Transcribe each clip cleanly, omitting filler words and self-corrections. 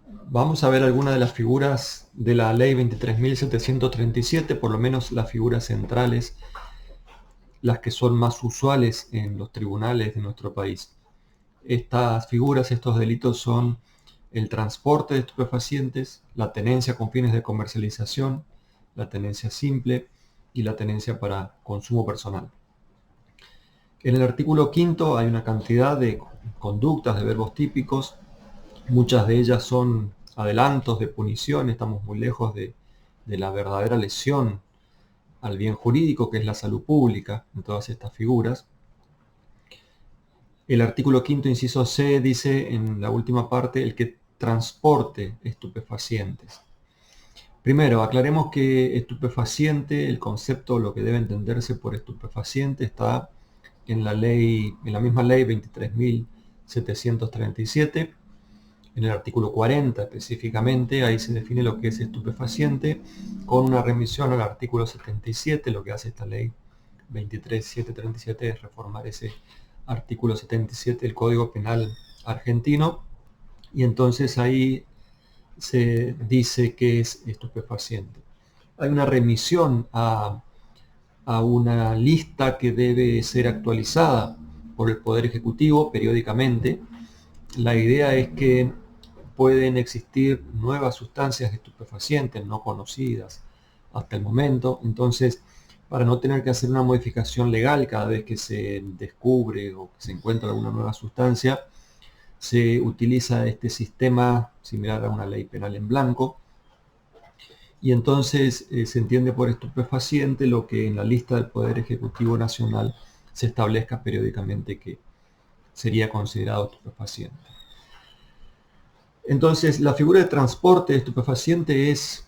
Vamos a ver algunas de las figuras de la ley 23.737, por lo menos las figuras centrales, las que son más usuales en los tribunales de nuestro país. Estas figuras, estos delitos son el transporte de estupefacientes, la tenencia con fines de comercialización, la tenencia simple y la tenencia para consumo personal. En el artículo quinto hay una cantidad de conductas, de verbos típicos. Muchas de ellas son adelantos de punición, estamos muy lejos de la verdadera lesión al bien jurídico, que es la salud pública, en todas estas figuras. El artículo quinto, inciso C, dice en la última parte, el que transporte estupefacientes. Primero, aclaremos que estupefaciente, el concepto, lo que debe entenderse por estupefaciente, está en la misma ley 23.737. En el artículo 40 específicamente, ahí se define lo que es estupefaciente, con una remisión al artículo 77. Lo que hace esta ley 23.737 es reformar ese artículo 77 del Código Penal argentino, y entonces ahí se dice que es estupefaciente. Hay una remisión a una lista que debe ser actualizada por el Poder Ejecutivo periódicamente. La idea es que pueden existir nuevas sustancias estupefacientes no conocidas hasta el momento. Entonces, para no tener que hacer una modificación legal cada vez que se descubre o que se encuentra alguna nueva sustancia, se utiliza este sistema similar a una ley penal en blanco. Y entonces se entiende por estupefaciente lo que en la lista del Poder Ejecutivo Nacional se establezca periódicamente que sería considerado estupefaciente. Entonces, la figura de transporte de estupefaciente es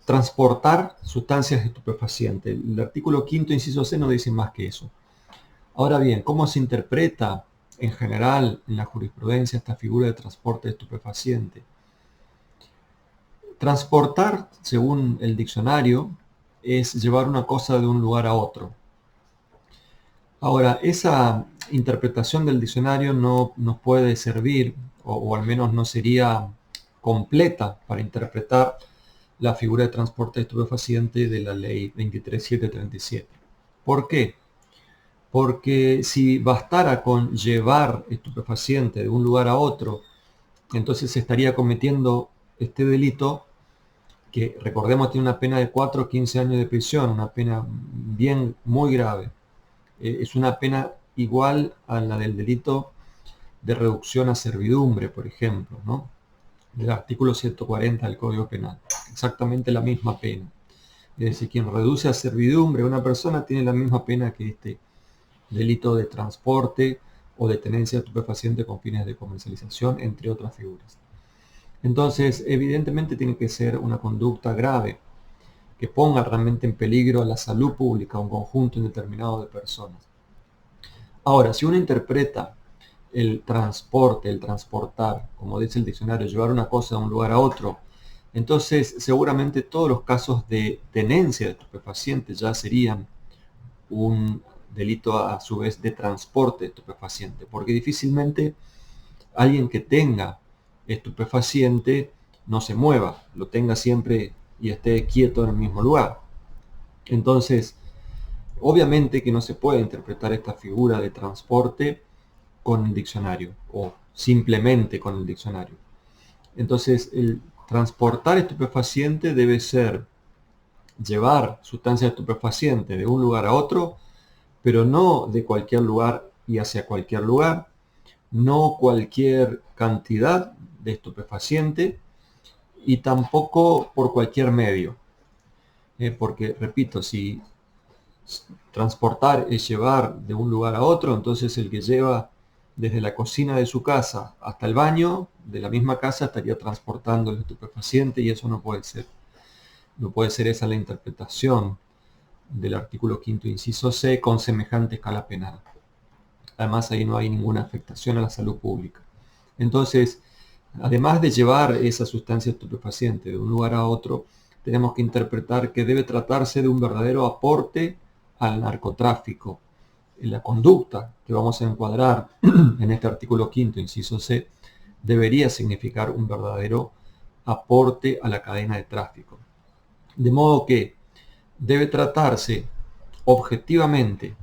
transportar sustancias estupefacientes. El artículo quinto, inciso C, no dice más que eso. Ahora bien, ¿cómo se interpreta en general en la jurisprudencia esta figura de transporte de estupefaciente? Transportar, según el diccionario, es llevar una cosa de un lugar a otro. Ahora, esa interpretación del diccionario no nos puede servir, o al menos no sería completa para interpretar la figura de transporte estupefaciente de la ley 23.737. ¿Por qué? Porque si bastara con llevar estupefaciente de un lugar a otro, entonces se estaría cometiendo este delito que, recordemos, tiene una pena de 4 o 15 años de prisión, una pena bien muy grave. Es una pena igual a la del delito de reducción a servidumbre, por ejemplo, ¿no? Del artículo 140 del Código Penal. Exactamente la misma pena. Es decir, quien reduce a servidumbre a una persona tiene la misma pena que este delito de transporte o de tenencia de estupefaciente con fines de comercialización, entre otras figuras. Entonces, evidentemente tiene que ser una conducta grave que ponga realmente en peligro la salud pública a un conjunto indeterminado de personas. Ahora, si uno interpreta el transporte, el transportar, como dice el diccionario, llevar una cosa de un lugar a otro, entonces seguramente todos los casos de tenencia de estupefacientes ya serían un delito a su vez de transporte de estupefaciente, porque difícilmente alguien que tenga estupefaciente no se mueva, lo tenga siempre y esté quieto en el mismo lugar. Entonces, obviamente que no se puede interpretar esta figura de transporte con el diccionario o simplemente con el diccionario. Entonces, el transportar estupefaciente debe ser llevar sustancia estupefaciente de un lugar a otro, pero no de cualquier lugar y hacia cualquier lugar, no cualquier cantidad de estupefaciente y tampoco por cualquier medio. Porque, repito, si transportar es llevar de un lugar a otro, entonces el que lleva desde la cocina de su casa hasta el baño de la misma casa estaría transportando el estupefaciente, y eso no puede ser. No puede ser esa la interpretación del artículo quinto, inciso C, con semejante escala penal. Además, ahí no hay ninguna afectación a la salud pública. Entonces, además de llevar esa sustancia estupefaciente de un lugar a otro, tenemos que interpretar que debe tratarse de un verdadero aporte al narcotráfico. La conducta que vamos a encuadrar en este artículo quinto, inciso C, debería significar un verdadero aporte a la cadena de tráfico. De modo que debe tratarse objetivamente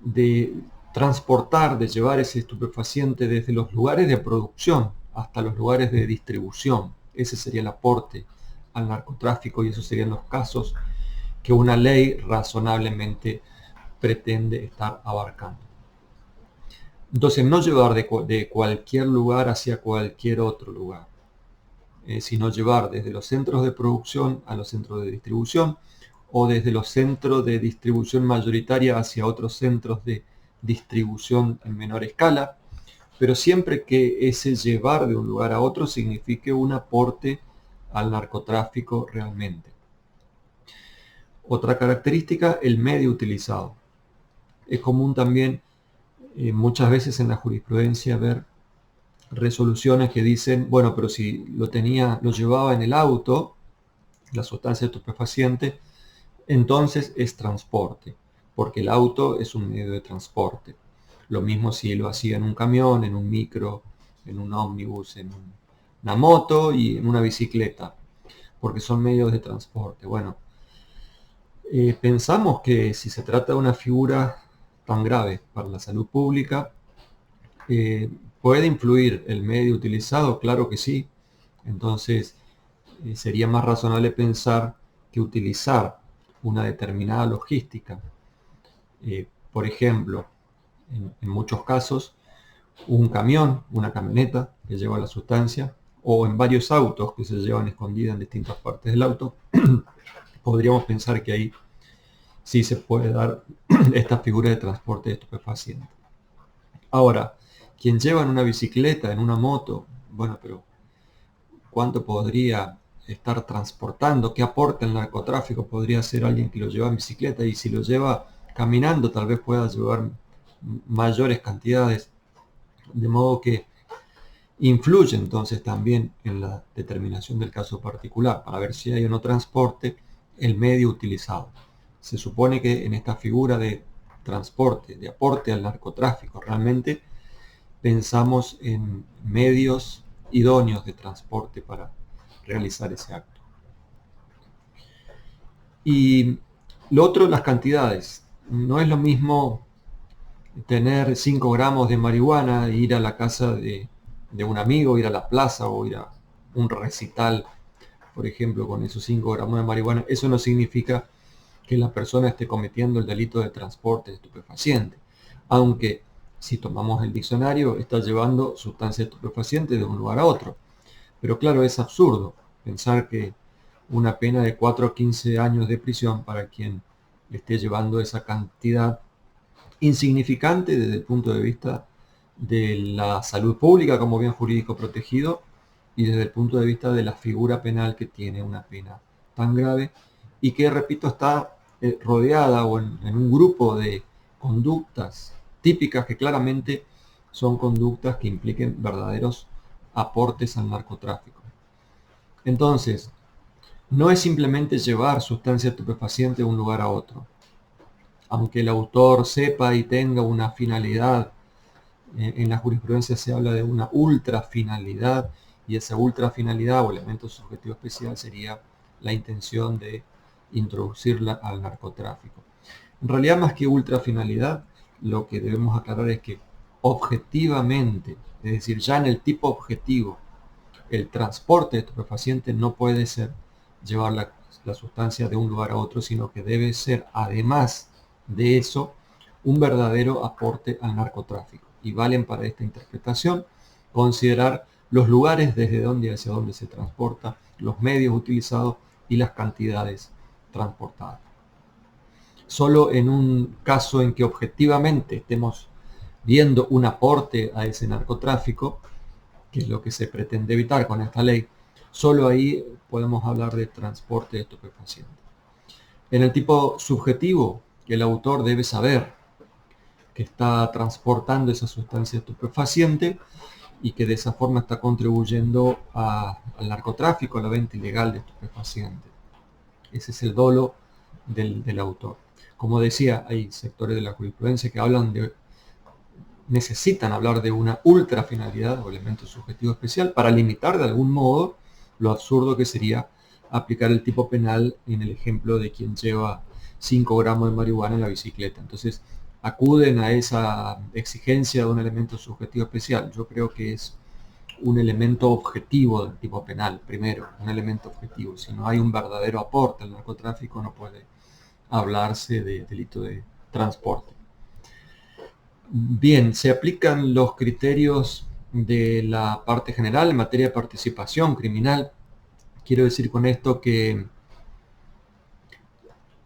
de transportar, de llevar ese estupefaciente desde los lugares de producción hasta los lugares de distribución. Ese sería el aporte al narcotráfico y esos serían los casos que una ley razonablemente pretende estar abarcando. Entonces, no llevar de cualquier lugar hacia cualquier otro lugar, sino llevar desde los centros de producción a los centros de distribución, o desde los centros de distribución mayoritaria hacia otros centros de distribución en menor escala, pero siempre que ese llevar de un lugar a otro signifique un aporte al narcotráfico realmente. Otra característica, el medio utilizado. Es común también muchas veces en la jurisprudencia ver resoluciones que dicen, bueno, pero si lo llevaba en el auto, la sustancia estupefaciente, entonces es transporte, porque el auto es un medio de transporte. Lo mismo si lo hacía en un camión, en un micro, en un ómnibus, en una moto y en una bicicleta, porque son medios de transporte. Bueno, pensamos que si se trata de una figura tan grave para la salud pública, ¿puede influir el medio utilizado? Claro que sí. Entonces, sería más razonable pensar que utilizar una determinada logística. Por ejemplo, en muchos casos, un camión, una camioneta que lleva la sustancia, o en varios autos que se llevan escondidas en distintas partes del auto, podríamos pensar que ahí sí se puede dar esta figura de transporte de estupefacientes. Ahora, quien lleva en una bicicleta, en una moto, bueno, pero ¿cuánto podría estar transportando? ¿Qué aporta el narcotráfico? Podría ser alguien que lo lleva en bicicleta, y si lo lleva caminando tal vez pueda llevar mayores cantidades, de modo que influye entonces también en la determinación del caso particular para ver si hay o no transporte el medio utilizado. Se supone que en esta figura de transporte, de aporte al narcotráfico, realmente pensamos en medios idóneos de transporte para realizar ese acto. Y lo otro, las cantidades. No es lo mismo tener 5 gramos de marihuana e ir a la casa de un amigo, ir a la plaza o ir a un recital, por ejemplo, con esos 5 gramos de marihuana. Eso no significa que la persona esté cometiendo el delito de transporte de estupefaciente, aunque si tomamos el diccionario está llevando sustancia estupefaciente de un lugar a otro. Pero claro, es absurdo pensar que una pena de 4 a 15 años de prisión para quien esté llevando esa cantidad insignificante desde el punto de vista de la salud pública como bien jurídico protegido y desde el punto de vista de la figura penal que tiene una pena tan grave y que, repito, está rodeada o en un grupo de conductas típicas que claramente son conductas que impliquen verdaderos aportes al narcotráfico. Entonces, no es simplemente llevar sustancia estupefaciente de un lugar a otro. Aunque el autor sepa y tenga una finalidad, en la jurisprudencia se habla de una ultrafinalidad, y esa ultrafinalidad o elemento subjetivo especial sería la intención de introducirla al narcotráfico. En realidad, más que ultrafinalidad, lo que debemos aclarar es que objetivamente, es decir, ya en el tipo objetivo, el transporte de estupefaciente no puede ser llevar la sustancia de un lugar a otro, sino que debe ser, además de eso, un verdadero aporte al narcotráfico. Y valen para esta interpretación considerar los lugares desde donde y hacia dónde se transporta, los medios utilizados y las cantidades transportadas. Solo en un caso en que objetivamente estemos viendo un aporte a ese narcotráfico, que es lo que se pretende evitar con esta ley, solo ahí podemos hablar de transporte de estupefacientes. En el tipo subjetivo, el autor debe saber que está transportando esa sustancia estupefaciente y que de esa forma está contribuyendo al narcotráfico, a la venta ilegal de estupefacientes. Ese es el dolo del autor. Como decía, hay sectores de la jurisprudencia que hablan de necesitan hablar de una ultrafinalidad o elemento subjetivo especial para limitar de algún modo lo absurdo que sería aplicar el tipo penal en el ejemplo de quien lleva 5 gramos de marihuana en la bicicleta. Entonces, acuden a esa exigencia de un elemento subjetivo especial. Yo creo que es un elemento objetivo del tipo penal, primero, un elemento objetivo. Si no hay un verdadero aporte al narcotráfico, no puede hablarse de delito de transporte. Bien, se aplican los criterios de la parte general en materia de participación criminal. Quiero decir con esto que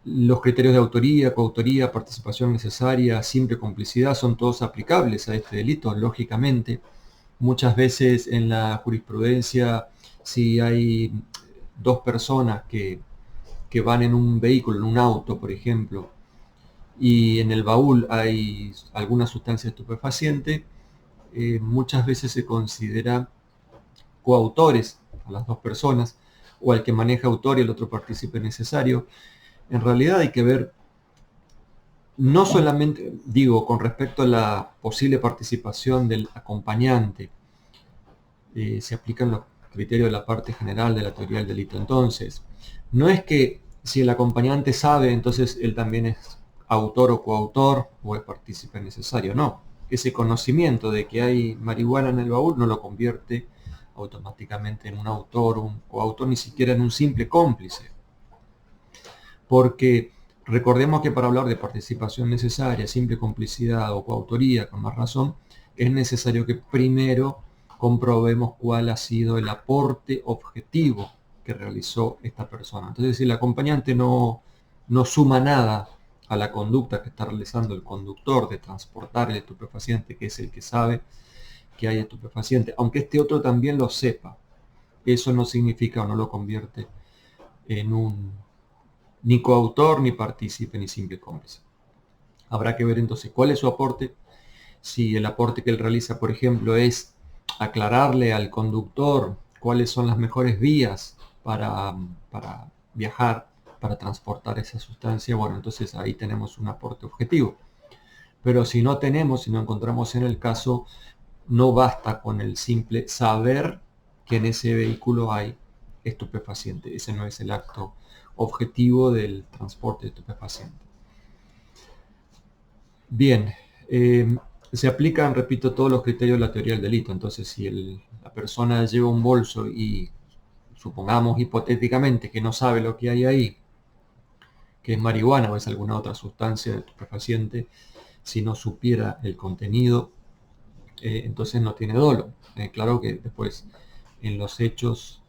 los criterios de autoría, coautoría, participación necesaria, simple complicidad son todos aplicables a este delito, lógicamente. Muchas veces en la jurisprudencia, si hay dos personas que van en un vehículo, en un auto, por ejemplo, y en el baúl hay alguna sustancia estupefaciente, muchas veces se considera coautores a las dos personas, o al que maneja autor y el otro partícipe necesario. En realidad hay que ver, no solamente, digo, con respecto a la posible participación del acompañante, se aplican los criterios de la parte general de la teoría del delito. Entonces, no es que si el acompañante sabe, entonces él también es autor o coautor o es partícipe necesario. No, ese conocimiento de que hay marihuana en el baúl no lo convierte automáticamente en un autor o un coautor, ni siquiera en un simple cómplice. Porque recordemos que para hablar de participación necesaria, simple complicidad o coautoría, con más razón, es necesario que primero comprobemos cuál ha sido el aporte objetivo que realizó esta persona. Entonces, si el acompañante no suma nada a la conducta que está realizando el conductor de transportar el estupefaciente, que es el que sabe que hay estupefaciente, aunque este otro también lo sepa, eso no significa o no lo convierte en un ni coautor, ni partícipe, ni simple cómplice. Habrá que ver entonces cuál es su aporte. Si el aporte que él realiza, por ejemplo, es aclararle al conductor cuáles son las mejores vías para viajar, para transportar esa sustancia, bueno, entonces ahí tenemos un aporte objetivo. Pero si no tenemos, si no encontramos en el caso, no basta con el simple saber que en ese vehículo hay estupefaciente. Ese no es el acto objetivo del transporte de estupefaciente. Bien, se aplican, repito, todos los criterios de la teoría del delito. Entonces, si la persona lleva un bolso y supongamos hipotéticamente que no sabe lo que hay ahí, que es marihuana o es alguna otra sustancia estupefaciente, si no supiera el contenido, entonces no tiene dolo. Claro que después en los hechos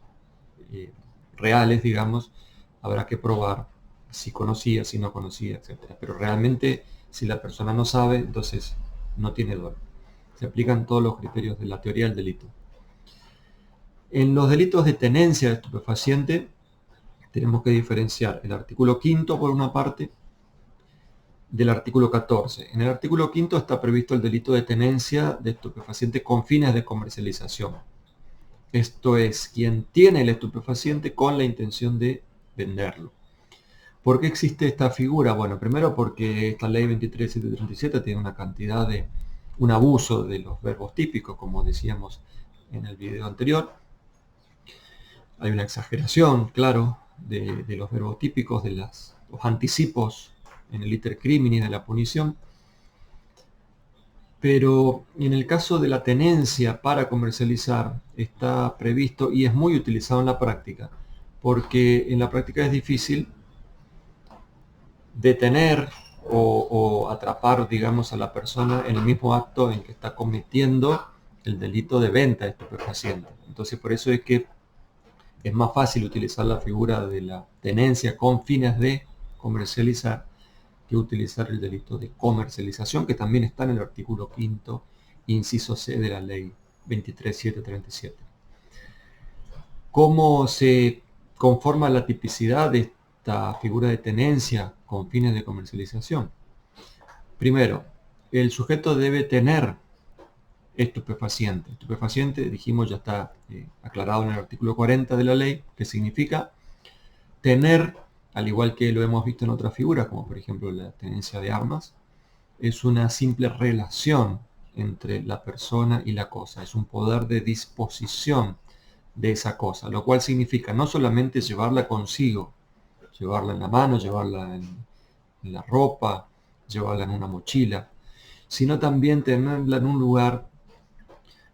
reales, digamos, habrá que probar si conocía, si no conocía, etc. Pero realmente, si la persona no sabe, entonces no tiene dolo. Se aplican todos los criterios de la teoría del delito. En los delitos de tenencia de estupefaciente, tenemos que diferenciar el artículo 5 por una parte del artículo 14. En el artículo 5 está previsto el delito de tenencia de estupefaciente con fines de comercialización. Esto es, quien tiene el estupefaciente con la intención de venderlo. ¿Por qué existe esta figura? Bueno, primero porque esta ley 23.737 tiene una cantidad de un abuso de los verbos típicos, como decíamos en el video anterior. Hay una exageración, claro, de los verbos típicos, de los anticipos en el iter criminis de la punición. Pero en el caso de la tenencia para comercializar está previsto y es muy utilizado en la práctica, porque en la práctica es difícil detener o atrapar, digamos, a la persona en el mismo acto en que está cometiendo el delito de venta de estupefacientes. Entonces, por eso es que es más fácil utilizar la figura de la tenencia con fines de comercializar que utilizar el delito de comercialización, que también está en el artículo 5, inciso C de la ley 23.737. ¿Cómo se conforma la tipicidad de esta figura de tenencia con fines de comercialización? Primero, el sujeto debe tener estupefaciente. Estupefaciente, dijimos, ya está aclarado en el artículo 40 de la ley, que significa tener, al igual que lo hemos visto en otras figuras, como por ejemplo la tenencia de armas, es una simple relación entre la persona y la cosa, es un poder de disposición de esa cosa, lo cual significa no solamente llevarla consigo, llevarla en la mano, llevarla en la ropa, llevarla en una mochila, sino también tenerla en un lugar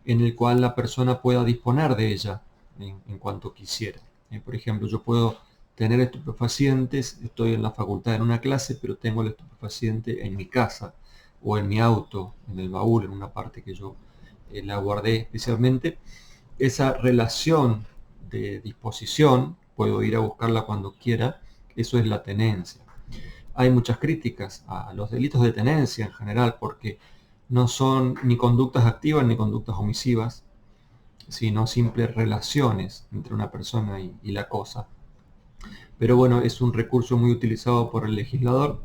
en el cual la persona pueda disponer de ella en cuanto quisiera. Por ejemplo, yo puedo tener estupefacientes, estoy en la facultad en una clase, pero tengo el estupefaciente en mi casa o en mi auto, en el baúl, en una parte que yo la guardé especialmente. Esa relación de disposición, puedo ir a buscarla cuando quiera, eso es la tenencia. Hay muchas críticas a los delitos de tenencia en general porque no son ni conductas activas ni conductas omisivas, sino simples relaciones entre una persona y la cosa. Pero bueno, es un recurso muy utilizado por el legislador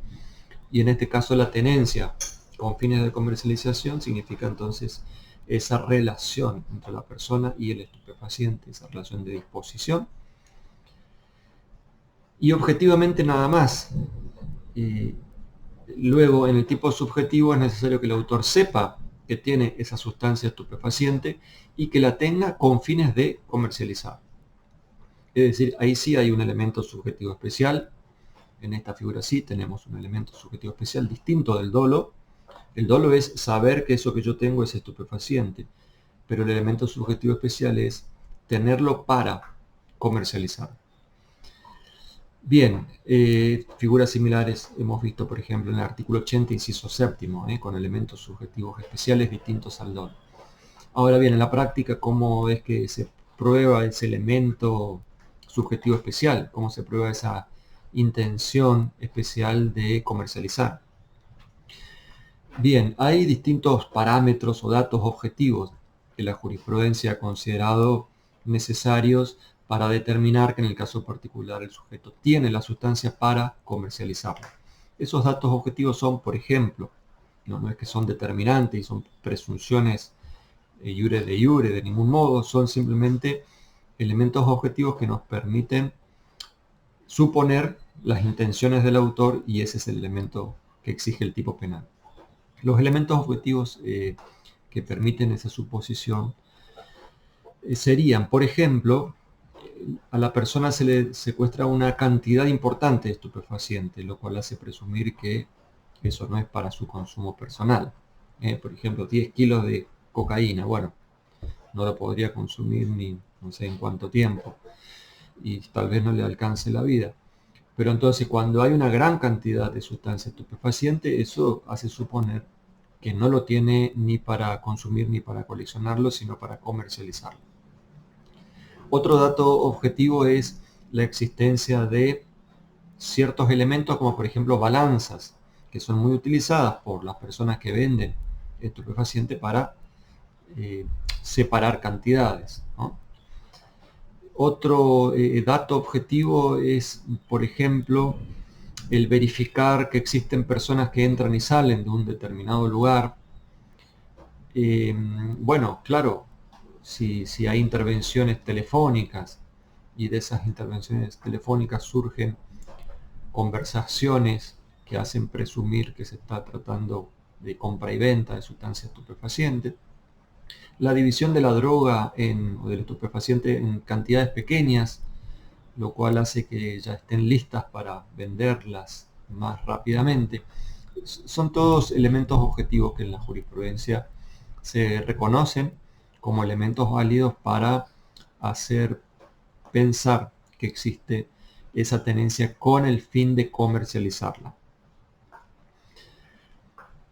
y en este caso la tenencia con fines de comercialización significa entonces esa relación entre la persona y el estupefaciente, esa relación de disposición. Y objetivamente nada más. Luego, en el tipo subjetivo es necesario que el autor sepa que tiene esa sustancia estupefaciente y que la tenga con fines de comercializar. Es decir, ahí sí hay un elemento subjetivo especial. En esta figura sí tenemos un elemento subjetivo especial distinto del dolo. El dolo es saber que eso que yo tengo es estupefaciente, pero el elemento subjetivo especial es tenerlo para comercializar. Bien, figuras similares hemos visto, por ejemplo, en el artículo 80, inciso séptimo, con elementos subjetivos especiales distintos al dolo. Ahora bien, en la práctica, ¿cómo es que se prueba ese elemento subjetivo especial? ¿Cómo se prueba esa intención especial de comercializar? Bien, hay distintos parámetros o datos objetivos que la jurisprudencia ha considerado necesarios para determinar que en el caso particular el sujeto tiene la sustancia para comercializarla. Esos datos objetivos son, por ejemplo, no es que son determinantes y son presunciones iure de iure de ningún modo, son simplemente elementos objetivos que nos permiten suponer las intenciones del autor y ese es el elemento que exige el tipo penal. Los elementos objetivos que permiten esa suposición serían, por ejemplo, a la persona se le secuestra una cantidad importante de estupefaciente, lo cual hace presumir que eso no es para su consumo personal. Por ejemplo, 10 kilos de cocaína, bueno, no lo podría consumir ni no sé en cuánto tiempo y tal vez no le alcance la vida. Pero entonces cuando hay una gran cantidad de sustancia estupefaciente, eso hace suponer que no lo tiene ni para consumir ni para coleccionarlo, sino para comercializarlo. Otro dato objetivo es la existencia de ciertos elementos como por ejemplo balanzas, que son muy utilizadas por las personas que venden estupefaciente para separar cantidades, ¿no? Otro dato objetivo es, por ejemplo, el verificar que existen personas que entran y salen de un determinado lugar. Bueno, claro, si hay intervenciones telefónicas y de esas intervenciones telefónicas surgen conversaciones que hacen presumir que se está tratando de compra y venta de sustancias estupefacientes, la división de la droga o del estupefaciente en cantidades pequeñas, lo cual hace que ya estén listas para venderlas más rápidamente. Son todos elementos objetivos que en la jurisprudencia se reconocen como elementos válidos para hacer pensar que existe esa tenencia con el fin de comercializarla.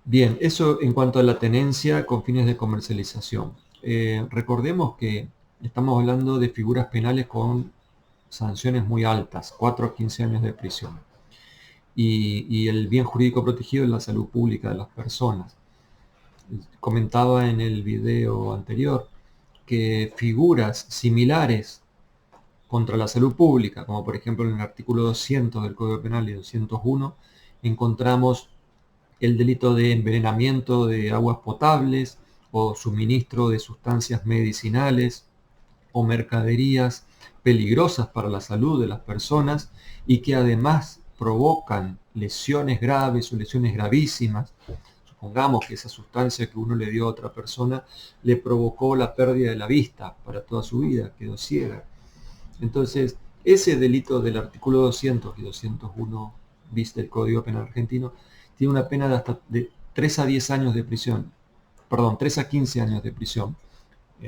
Bien, eso en cuanto a la tenencia con fines de comercialización. Recordemos que estamos hablando de figuras penales con sanciones muy altas, 4 a 15 años de prisión. Y el bien jurídico protegido es la salud pública de las personas. Comentaba en el video anterior que figuras similares contra la salud pública, como por ejemplo en el artículo 200 del Código Penal y 201, encontramos el delito de envenenamiento de aguas potables o suministro de sustancias medicinales o mercaderías peligrosas para la salud de las personas y que además provocan lesiones graves o lesiones gravísimas, Supongamos que esa sustancia que uno le dio a otra persona le provocó la pérdida de la vista para toda su vida, quedó ciega. Entonces, ese delito del artículo 200 y 201 bis del Código Penal argentino tiene una pena de hasta de 3 a 10 años de prisión, perdón, 3 a 15 años de prisión,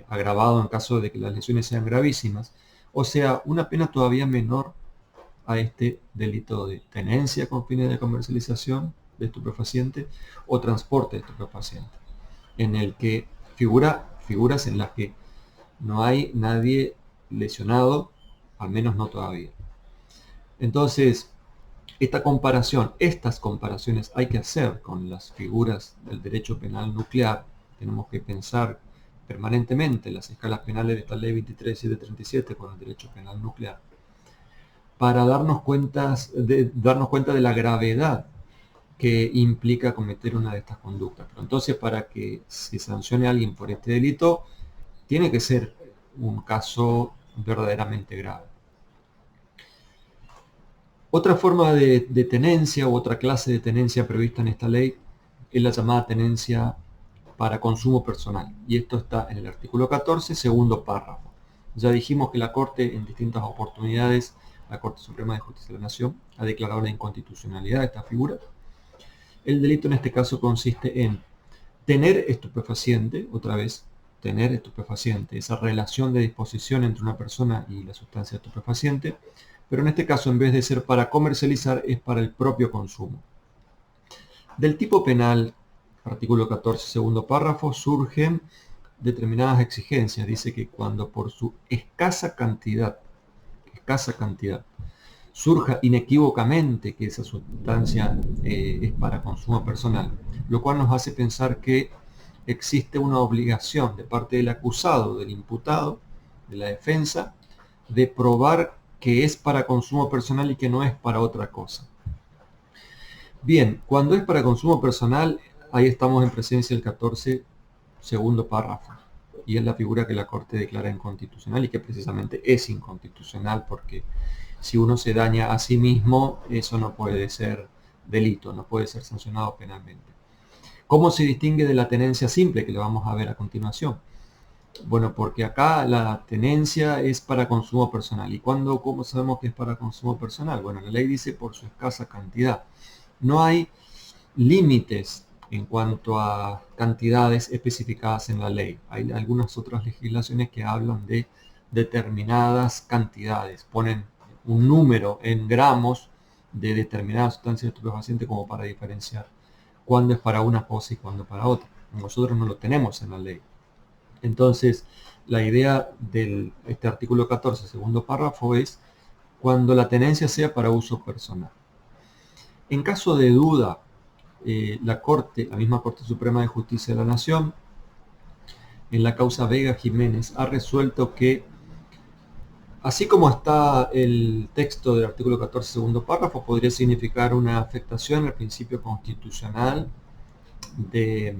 agravado en caso de que las lesiones sean gravísimas, o sea, una pena todavía menor a este delito de tenencia con fines de comercialización de estupefaciente o transporte de estupefaciente, en el que figuras en las que no hay nadie lesionado, al menos no todavía. Entonces, estas comparaciones hay que hacer con las figuras del derecho penal nuclear. Tenemos que pensar permanentemente las escalas penales de esta ley 23737 con el derecho penal nuclear, para darnos cuenta de la gravedad que implica cometer una de estas conductas. Pero entonces, para que se sancione a alguien por este delito, tiene que ser un caso verdaderamente grave. Otra forma de tenencia u otra clase de tenencia prevista en esta ley es la llamada tenencia para consumo personal. Y esto está en el artículo 14, segundo párrafo. Ya dijimos que la Corte en distintas oportunidades, la Corte Suprema de Justicia de la Nación, ha declarado la inconstitucionalidad de esta figura. El delito en este caso consiste en tener estupefaciente, otra vez, tener estupefaciente, esa relación de disposición entre una persona y la sustancia estupefaciente, pero en este caso, en vez de ser para comercializar, es para el propio consumo. Del tipo penal, artículo 14, segundo párrafo, surgen determinadas exigencias. Dice que cuando por su escasa cantidad, surja inequívocamente que esa sustancia es para consumo personal, lo cual nos hace pensar que existe una obligación de parte del acusado, del imputado, de la defensa, de probar que es para consumo personal y que no es para otra cosa. Bien, cuando es para consumo personal, ahí estamos en presencia del 14, segundo párrafo, y es la figura que la Corte declara inconstitucional y que precisamente es inconstitucional, porque si uno se daña a sí mismo, eso no puede ser delito, no puede ser sancionado penalmente. ¿Cómo se distingue de la tenencia simple, que lo vamos a ver a continuación? Bueno, porque acá la tenencia es para consumo personal. ¿Y cómo sabemos que es para consumo personal? Bueno, la ley dice por su escasa cantidad. No hay límites en cuanto a cantidades especificadas en la ley. Hay algunas otras legislaciones que hablan de determinadas cantidades. Ponen un número en gramos de determinadas sustancias estupefacientes como para diferenciar cuándo es para una cosa y cuándo para otra. Nosotros no lo tenemos en la ley. Entonces, la idea de este artículo 14, segundo párrafo, es cuando la tenencia sea para uso personal. En caso de duda, la misma Corte Suprema de Justicia de la Nación, en la causa Vega Jiménez, ha resuelto que, así como está el texto del artículo 14, segundo párrafo, podría significar una afectación al principio constitucional de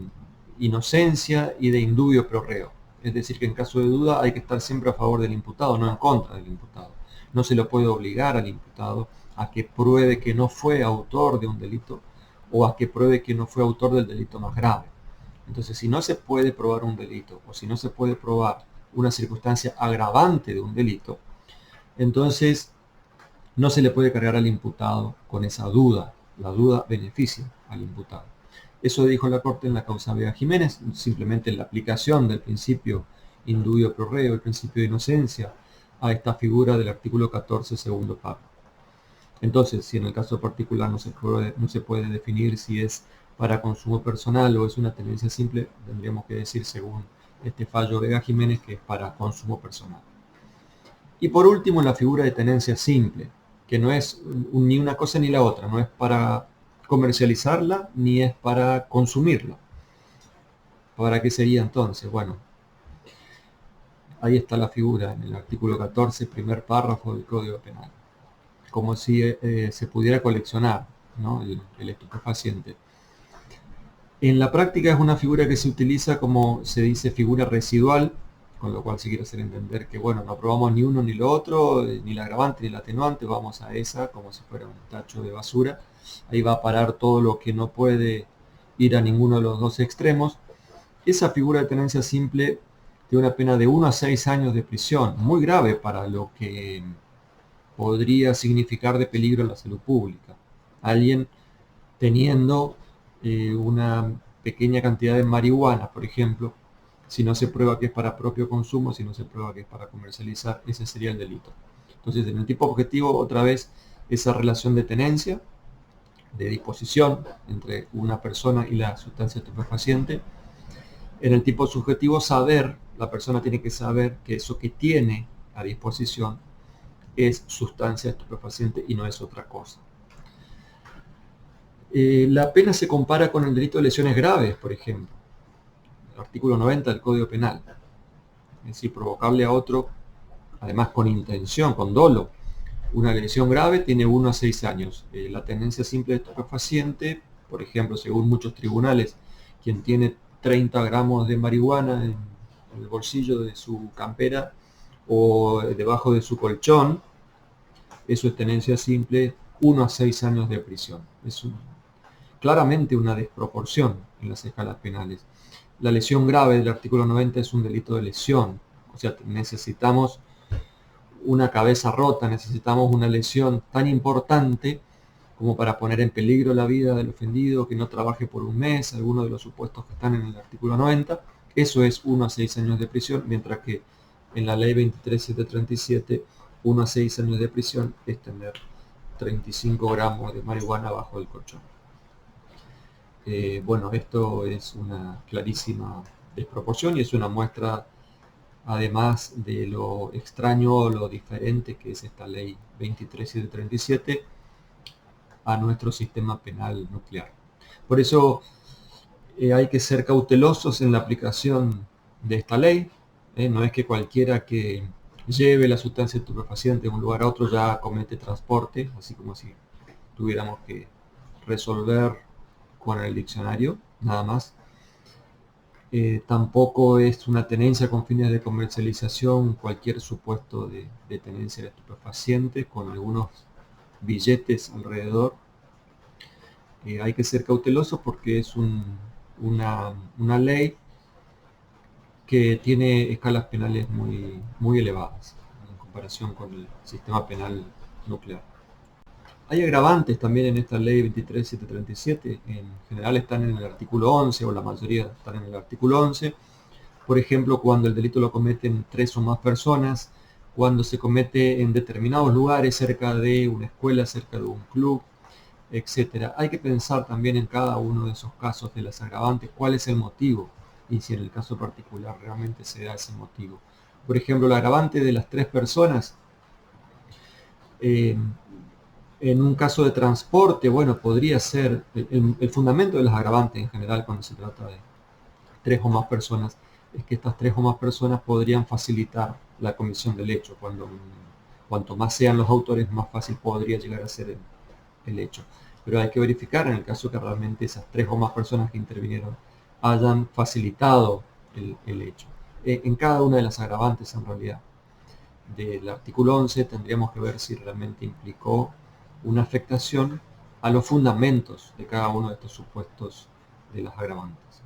inocencia y de indubio pro reo. Es decir, que en caso de duda hay que estar siempre a favor del imputado, no en contra del imputado. No se lo puede obligar al imputado a que pruebe que no fue autor de un delito o a que pruebe que no fue autor del delito más grave. Entonces, si no se puede probar un delito o si no se puede probar una circunstancia agravante de un delito, entonces no se le puede cargar al imputado con esa duda. La duda beneficia al imputado. Eso dijo la Corte en la causa Vega Jiménez, simplemente la aplicación del principio indubio pro reo, el principio de inocencia, a esta figura del artículo 14, segundo párrafo. Entonces, si en el caso particular no se puede definir si es para consumo personal o es una tenencia simple, tendríamos que decir, según este fallo Vega Jiménez, que es para consumo personal. Y por último, la figura de tenencia simple, que no es ni una cosa ni la otra, no es para comercializarla ni es para consumirla. ¿Para qué sería entonces? Bueno, ahí está la figura en el artículo 14, primer párrafo del Código Penal. Como si se pudiera coleccionar, ¿no?, el estupefaciente. En la práctica es una figura que se utiliza como se dice figura residual, con lo cual se quiere hacer entender que, bueno, no probamos ni uno ni lo otro, ni la agravante ni la atenuante, vamos a esa como si fuera un tacho de basura. Ahí va a parar todo lo que no puede ir a ninguno de los dos extremos, esa figura de tenencia simple tiene una pena de 1 a 6 años de prisión, muy grave para lo que podría significar de peligro a la salud pública. Alguien teniendo una pequeña cantidad de marihuana, por ejemplo, si no se prueba que es para propio consumo, si no se prueba que es para comercializar, ese sería el delito. Entonces, en el tipo objetivo, otra vez, esa relación de tenencia, de disposición entre una persona y la sustancia estupefaciente. En el tipo subjetivo, la persona tiene que saber que eso que tiene a disposición es sustancia estupefaciente y no es otra cosa. La pena se compara con el delito de lesiones graves, por ejemplo, el artículo 90 del Código Penal. Es decir, provocable a otro, además con intención, con dolo, una lesión grave tiene 1 a 6 años. La tenencia simple de estupefaciente, por ejemplo, según muchos tribunales, quien tiene 30 gramos de marihuana en el bolsillo de su campera o debajo de su colchón, eso es tenencia simple, 1 a 6 años de prisión. Es claramente una desproporción en las escalas penales. La lesión grave del artículo 90 es un delito de lesión, o sea, necesitamos una cabeza rota, necesitamos una lesión tan importante como para poner en peligro la vida del ofendido, que no trabaje por un mes, algunos de los supuestos que están en el artículo 90. Eso es 1 a 6 años de prisión, mientras que en la ley 23737, 1 a 6 años de prisión es tener 35 gramos de marihuana bajo el colchón. Bueno, esto es una clarísima desproporción y es una muestra, además de lo extraño o lo diferente que es esta ley 23737 a nuestro sistema penal nuclear. Por eso hay que ser cautelosos en la aplicación de esta ley. No es que cualquiera que lleve la sustancia estupefaciente de un lugar a otro ya comete transporte, así como si tuviéramos que resolver con el diccionario, nada más. Tampoco es una tenencia con fines de comercialización cualquier supuesto de tenencia de estupefacientes con algunos billetes alrededor. Hay que ser cautelosos porque es una ley que tiene escalas penales muy elevadas en comparación con el sistema penal nuclear. Hay agravantes también en esta ley 23737, en general están en el artículo 11 o la mayoría están en el artículo 11. Por ejemplo, cuando el delito lo cometen 3 o más personas, cuando se comete en determinados lugares, cerca de una escuela, cerca de un club, etc. Hay que pensar también en cada uno de esos casos de las agravantes, cuál es el motivo y si en el caso particular realmente se da ese motivo. Por ejemplo, el agravante de las 3 personas, en un caso de transporte, bueno, podría ser el fundamento de las agravantes en general cuando se trata de 3 o más personas, es que estas 3 o más personas podrían facilitar la comisión del hecho. Cuanto más sean los autores, más fácil podría llegar a ser el hecho. Pero hay que verificar en el caso que realmente esas 3 o más personas que intervinieron hayan facilitado el hecho. En cada una de las agravantes, en realidad, del artículo 11 tendríamos que ver si realmente implicó una afectación a los fundamentos de cada uno de estos supuestos de las agravantes.